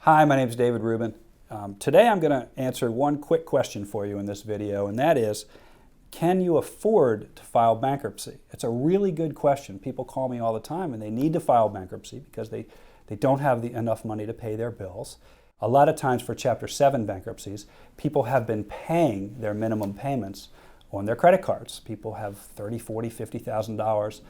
Hi, my name is David Ruben. Today I'm going to answer one quick question for you in this video, and that is, can you afford to file bankruptcy? It's a really good question. People call me all the time and they need to file bankruptcy because they don't have enough money to pay their bills. A lot of times for Chapter 7 bankruptcies, people have been paying their minimum payments on their credit cards. People have $30,000, $40,000, $50,000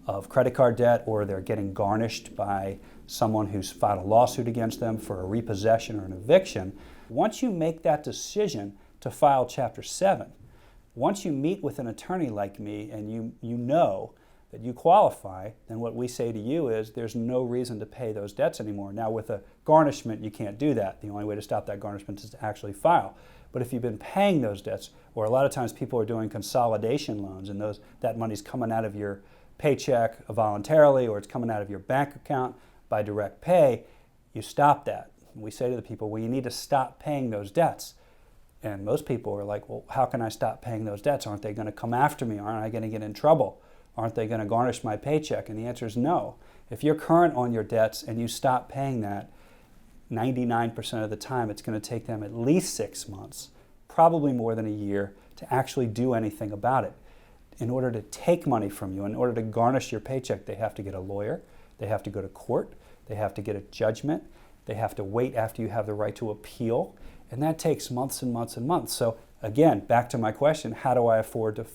of credit card debt, or they're getting garnished by someone who's filed a lawsuit against them for a repossession or an eviction. Once you make that decision to file Chapter 7, once you meet with an attorney like me and you know that you qualify, then what we say to you is there's no reason to pay those debts anymore. Now with a garnishment, you can't do that. The only way to stop that garnishment is to actually file. But if you've been paying those debts, or a lot of times people are doing consolidation loans and that money's coming out of your paycheck voluntarily, or it's coming out of your bank account by direct pay, you stop that. And we say to the people, well, you need to stop paying those debts. And most people are like, well, how can I stop paying those debts? Aren't they going to come after me? Aren't I going to get in trouble? Aren't they going to garnish my paycheck? And the answer is no. If you're current on your debts and you stop paying that, 99% of the time it's going to take them at least 6 months, probably more than a year, to actually do anything about it. In order to take money from you, in order to garnish your paycheck, they have to get a lawyer, they have to go to court, they have to get a judgment, they have to wait after you have the right to appeal, and that takes months and months and months. So again, back to my question, how do I afford to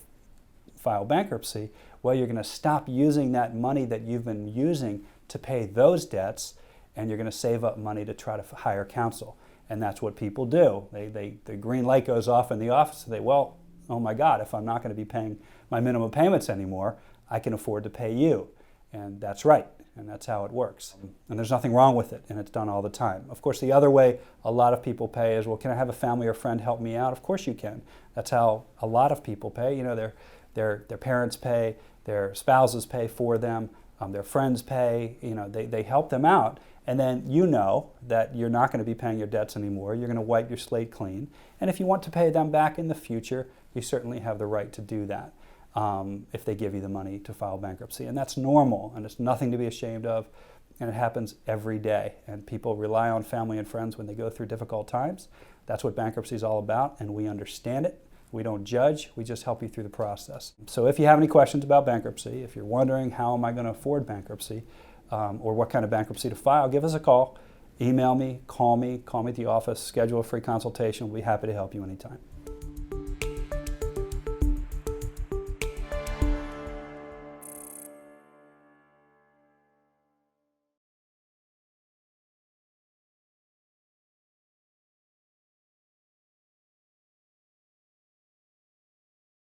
file bankruptcy? Well, you're going to stop using that money that you've been using to pay those debts, and you're going to save up money to try to hire counsel. And that's what people do. The green light goes off in the office and they, well, oh my God, if I'm not going to be paying my minimum payments anymore, I can afford to pay you. And that's right, and that's how it works. And there's nothing wrong with it, and it's done all the time. Of course, the other way a lot of people pay is, well, can I have a family or friend help me out? Of course you can. That's how a lot of people pay. You know, their parents pay, their spouses pay for them, their friends pay, you know, they help them out. And then you know that you're not going to be paying your debts anymore. You're going to wipe your slate clean. And if you want to pay them back in the future, you certainly have the right to do that if they give you the money to file bankruptcy. And that's normal, and it's nothing to be ashamed of, and it happens every day. And people rely on family and friends when they go through difficult times. That's what bankruptcy is all about, and we understand it. We don't judge, we just help you through the process. So if you have any questions about bankruptcy, if you're wondering how am I going to afford bankruptcy, or what kind of bankruptcy to file, give us a call, email me, call me at the office, schedule a free consultation. We'll be happy to help you anytime.